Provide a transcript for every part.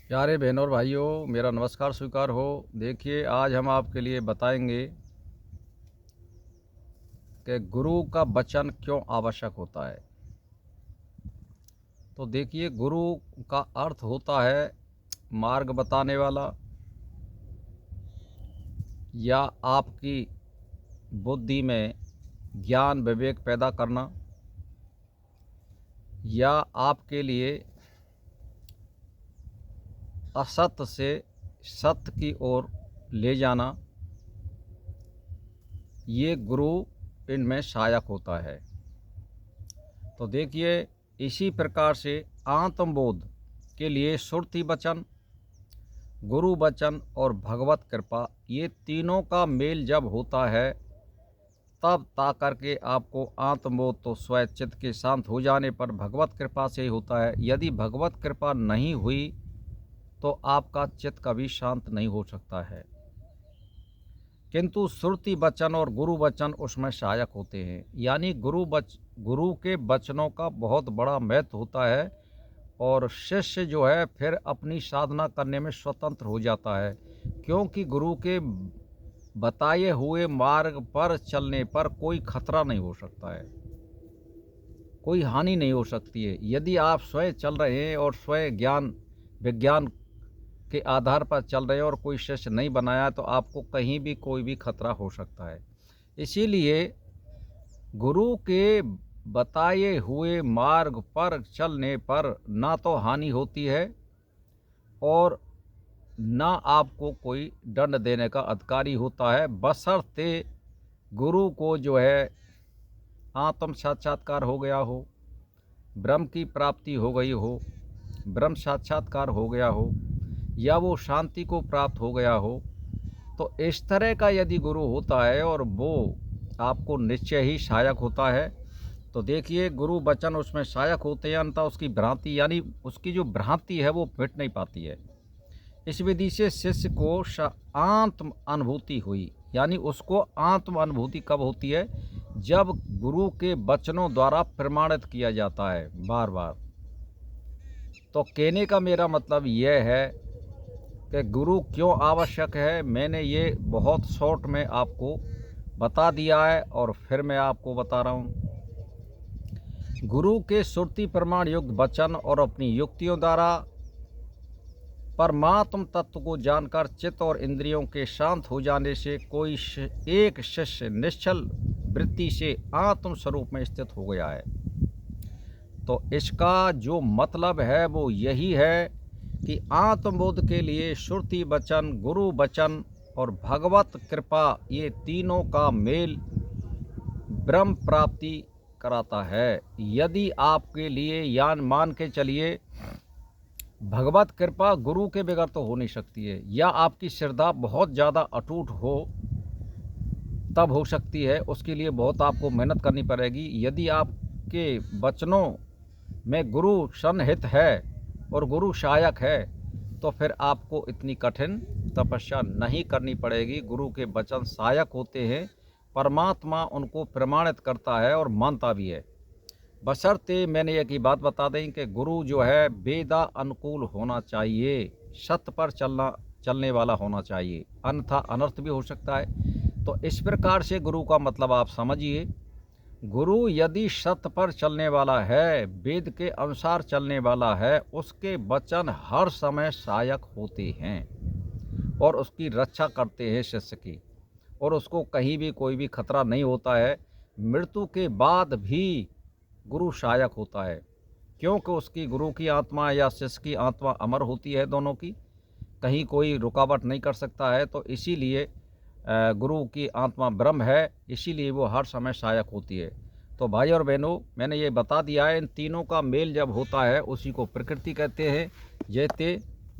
प्यारे बहनों और भाइयों, मेरा नमस्कार स्वीकार हो। देखिए, आज हम आपके लिए बताएंगे कि गुरु का वचन क्यों आवश्यक होता है। तो देखिए, गुरु का अर्थ होता है मार्ग बताने वाला, या आपकी बुद्धि में ज्ञान विवेक पैदा करना, या आपके लिए असत्य से सत्य की ओर ले जाना। ये गुरु इनमें सहायक होता है। तो देखिए, इसी प्रकार से आत्मबोध के लिए श्रुति वचन, गुरु वचन और भगवत कृपा, ये तीनों का मेल जब होता है तब ताकर के आपको आत्मबोध तो स्वचित्त के शांत हो जाने पर भगवत कृपा से ही होता है। यदि भगवत कृपा नहीं हुई तो आपका चित्त कभी शांत नहीं हो सकता है। किंतु श्रुति वचन और गुरु वचन उसमें सहायक होते हैं। यानी गुरु के वचनों का बहुत बड़ा महत्व होता है और शिष्य जो है फिर अपनी साधना करने में स्वतंत्र हो जाता है, क्योंकि गुरु के बताए हुए मार्ग पर चलने पर कोई खतरा नहीं हो सकता है, कोई हानि नहीं हो सकती है। यदि आप स्वयं चल रहे हैं और स्वयं ज्ञान विज्ञान के आधार पर चल रहे हैं और कोई शिष्य नहीं बनाया, तो आपको कहीं भी कोई भी खतरा हो सकता है। इसीलिए गुरु के बताए हुए मार्ग पर चलने पर ना तो हानि होती है और ना आपको कोई दंड देने का अधिकारी होता है, बशर्ते गुरु को जो है आत्म साक्षात्कार हो गया हो, ब्रह्म की प्राप्ति हो गई हो, ब्रह्म साक्षात्कार हो गया हो, या वो शांति को प्राप्त हो गया हो। तो इस तरह का यदि गुरु होता है और वो आपको निश्चय ही सहायक होता है, तो देखिए गुरु वचन उसमें सहायक होते हैं, अंततः उसकी भ्रांति यानी उसकी जो भ्रांति है वो मिट नहीं पाती है। इस विधि से शिष्य को आत्म अनुभूति हुई। यानी उसको आत्म अनुभूति कब होती है? जब गुरु के वचनों द्वारा प्रमाणित किया जाता है बार बार। तो कहने का मेरा मतलब यह है कि गुरु क्यों आवश्यक है, मैंने ये बहुत शॉर्ट में आपको बता दिया है और फिर मैं आपको बता रहा हूँ। गुरु के श्रुति प्रमाण युक्त वचन और अपनी युक्तियों द्वारा परमात्म तत्व को जानकर चित्त और इंद्रियों के शांत हो जाने से कोई एक शिष्य निश्चल वृत्ति से आत्म स्वरूप में स्थित हो गया है। तो इसका जो मतलब है वो यही है कि आत्मबोध के लिए श्रुति वचन, गुरु वचन और भगवत कृपा, ये तीनों का मेल ब्रह्म प्राप्ति कराता है। यदि आपके लिए यान मान के चलिए, भगवत कृपा गुरु के बगैर तो हो नहीं सकती है, या आपकी श्रद्धा बहुत ज़्यादा अटूट हो तब हो सकती है। उसके लिए बहुत आपको मेहनत करनी पड़ेगी। यदि आपके वचनों में गुरु सन्निहित है और गुरु सहायक है, तो फिर आपको इतनी कठिन तपस्या नहीं करनी पड़ेगी। गुरु के वचन सहायक होते हैं, परमात्मा उनको प्रमाणित करता है और मानता भी है। बशर्ते मैंने एक ही बात बता दें कि गुरु जो है वेदा अनुकूल होना चाहिए, सत्य पर चलने वाला होना चाहिए, अन्यथा अनर्थ भी हो सकता है। तो इस प्रकार से गुरु का मतलब आप समझिए। गुरु यदि सत्य पर चलने वाला है, वेद के अनुसार चलने वाला है, उसके वचन हर समय सहायक होते हैं और उसकी रक्षा करते हैं शिष्य की, और उसको कहीं भी कोई भी खतरा नहीं होता है। मृत्यु के बाद भी गुरु सहायक होता है, क्योंकि उसकी गुरु की आत्मा या शिष्य की आत्मा अमर होती है, दोनों की कहीं कोई रुकावट नहीं कर सकता है। तो इसीलिए गुरु की आत्मा ब्रह्म है, इसीलिए वो हर समय सहायक होती है। तो भाई और बहनों, मैंने ये बता दिया है, इन तीनों का मेल जब होता है उसी को प्रकृति कहते हैं।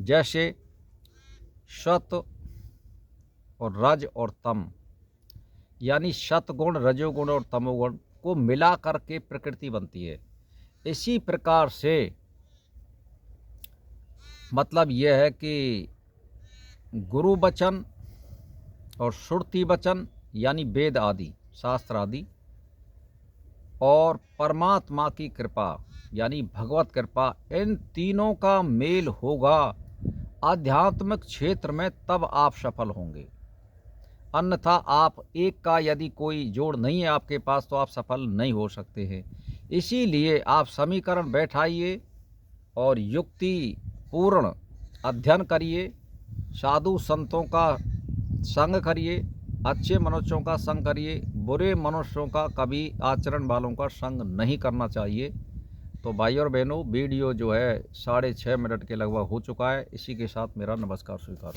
जैसे सत और रज और तम, यानी सतगुण, रजोगुण और तमोगुण को मिला करके प्रकृति बनती है। इसी प्रकार से मतलब यह है कि गुरु वचन और श्रुति वचन यानी वेद आदि, शास्त्र आदि, और परमात्मा की कृपा यानी भगवत कृपा, इन तीनों का मेल होगा आध्यात्मिक क्षेत्र में तब आप सफल होंगे, अन्यथा आप एक का यदि कोई जोड़ नहीं है आपके पास तो आप सफल नहीं हो सकते हैं। इसीलिए आप समीकरण बैठाइए और युक्ति पूर्ण अध्ययन करिए, साधु संतों का संग करिए, अच्छे मनुष्यों का संग करिए, बुरे मनुष्यों का कभी आचरण वालों का संग नहीं करना चाहिए। तो भाई और बहनों, वीडियो जो है 6.5 मिनट के लगभग हो चुका है। इसी के साथ मेरा नमस्कार स्वीकार।